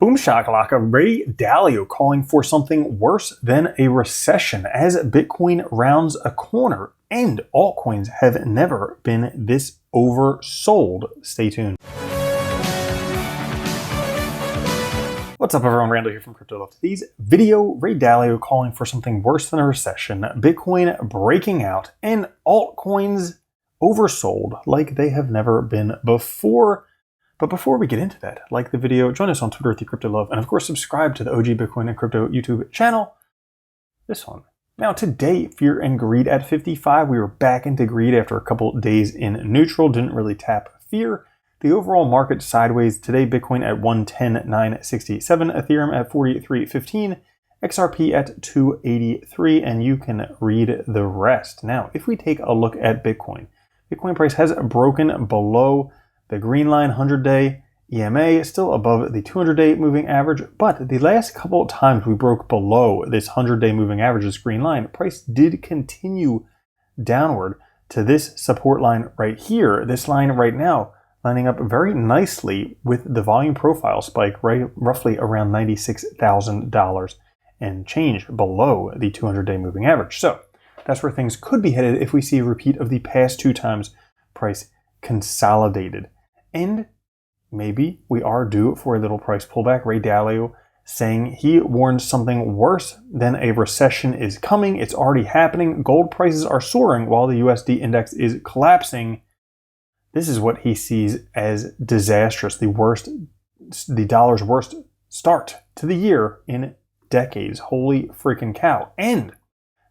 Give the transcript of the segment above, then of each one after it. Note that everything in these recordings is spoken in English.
Boom shakalaka, Ray Dalio calling for something worse than a recession as Bitcoin rounds a corner and altcoins have never been this oversold. Stay tuned. What's up everyone, Randall here from Crypto Love. Today's video, Ray Dalio calling for something worse than a recession, Bitcoin breaking out, and altcoins oversold like they have never been before. But before we get into that, like the video, join us on Twitter at @CryptoLove, and of course subscribe to the OG Bitcoin and Crypto YouTube channel. This one. Now today, fear and greed at 55. We were back into greed after a couple days in neutral. Didn't really tap fear. The overall market sideways today. Bitcoin at 110,967, Ethereum at 43.15, XRP at 283, and you can read the rest. Now, if we take a look at Bitcoin, Bitcoin price has broken below the green line 100-day EMA, still above the 200-day moving average, but the last couple of times we broke below this 100-day moving average, this green line, price did continue downward to this support line right here. This line right now lining up very nicely with the volume profile spike, right roughly around $96,000 and change below the 200-day moving average. So that's where things could be headed if we see a repeat of the past two times price consolidated. And maybe we are due for a little price pullback. Ray Dalio saying he warns something worse than a recession is coming. It's already happening. Gold prices are soaring while the USD index is collapsing. This is what he sees as disastrous, the dollar's worst start to the year in decades. Holy freaking cow. And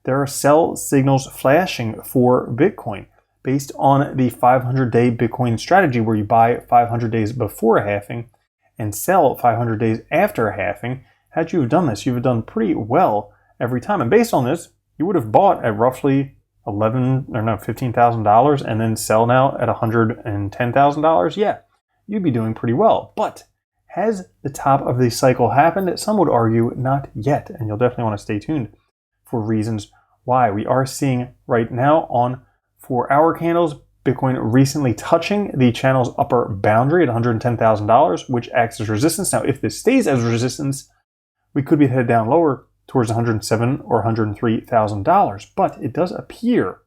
there are sell signals flashing for Bitcoin based on the 500-day Bitcoin strategy, where you buy 500 days before a halving and sell 500 days after a halving. Had you have done this, you have done pretty well every time. And based on this, you would have bought at roughly $15,000 and then sell now at $110,000. Yeah, you'd be doing pretty well. But has the top of the cycle happened? Some would argue not yet, and you'll definitely want to stay tuned for reasons why. We are seeing right now on 4-hour candles, Bitcoin recently touching the channel's upper boundary at $110,000, which acts as resistance. Now, if this stays as resistance, we could be headed down lower towards $107,000 or $103,000. But it does appear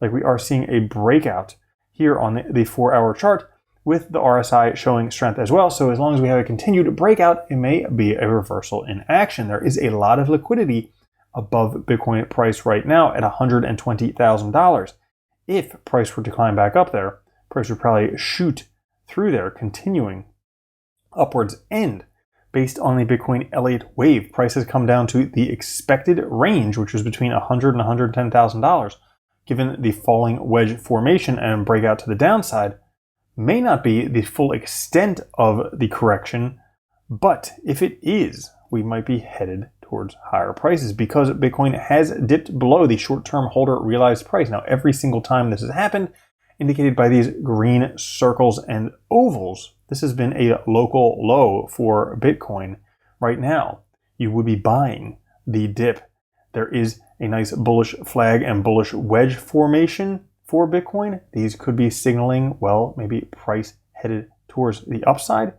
like we are seeing a breakout here on the 4-hour chart, with the RSI showing strength as well. So as long as we have a continued breakout, it may be a reversal in action. There is a lot of liquidity above Bitcoin price right now at $120,000. If price were to climb back up there, price would probably shoot through there, continuing upwards. And based on the Bitcoin Elliott wave, price has come down to the expected range, which was between $100,000 and $110,000. Given the falling wedge formation and breakout to the downside, may not be the full extent of the correction, but if it is, we might be headed towards higher prices because Bitcoin has dipped below the short-term holder realized price. Now, every single time this has happened, indicated by these green circles and ovals, this has been a local low for Bitcoin. Right now, you would be buying the dip. There is a nice bullish flag and bullish wedge formation for Bitcoin. These could be signaling, well, maybe price headed towards the upside.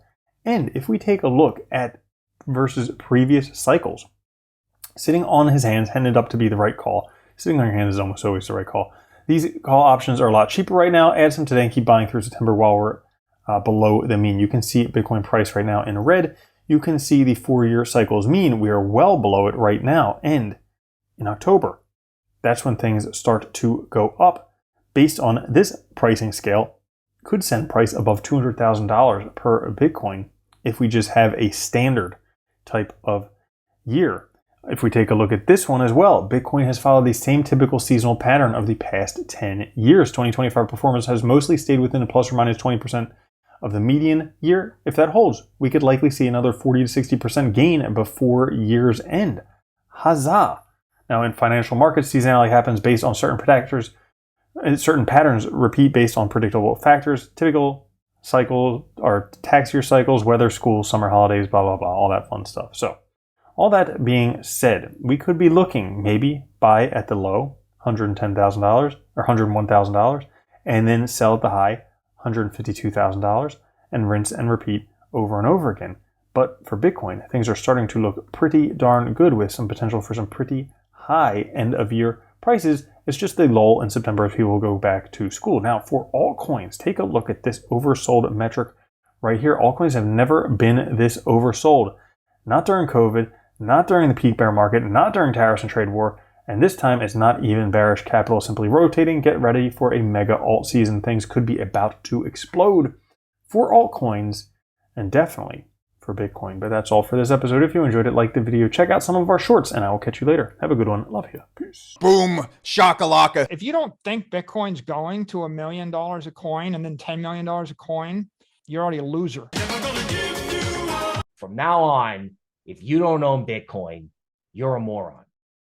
And if we take a look at versus previous cycles, sitting on his hands ended up to be the right call. Sitting on your hands is almost always the right call. These call options are a lot cheaper right now. Add some today and keep buying through September while we're below the mean. You can see Bitcoin price right now in red. You can see the 4-year cycles mean. We are well below it right now. And in October, that's when things start to go up. Based on this pricing scale, could send price above $200,000 per Bitcoin if we just have a standard type of year. If we take a look at this one as well, Bitcoin has followed the same typical seasonal pattern of the past 10 years. 2025 performance has mostly stayed within a plus or minus 20% of the median year. If that holds, we could likely see another 40 to 60% gain before year's end. Huzzah! Now, in financial markets, seasonality happens based on certain factors, and certain patterns repeat based on predictable factors. Typical cycles are tax year cycles, weather, school, summer holidays, blah, blah, blah, all that fun stuff. So, all that being said, we could be looking maybe buy at the low, $110,000 or $101,000, and then sell at the high, $152,000, and rinse and repeat over and over again. But for Bitcoin, things are starting to look pretty darn good with some potential for some pretty high end of year prices. It's just the lull in September as people go back to school. Now for altcoins, take a look at this oversold metric right here. Altcoins have never been this oversold. Not during COVID, not during the peak bear market, not during tariffs and trade war. And this time it's not even bearish capital simply rotating. Get ready for a mega alt season. Things could be about to explode for altcoins and definitely for Bitcoin. But that's all for this episode. If you enjoyed it, like the video, check out some of our shorts, and I will catch you later. Have a good one. Love you. Peace. Boom. Shakalaka. If you don't think Bitcoin's going to $1 million a coin and then $10 million a coin, you're already a loser. From now on, if you don't own Bitcoin, you're a moron.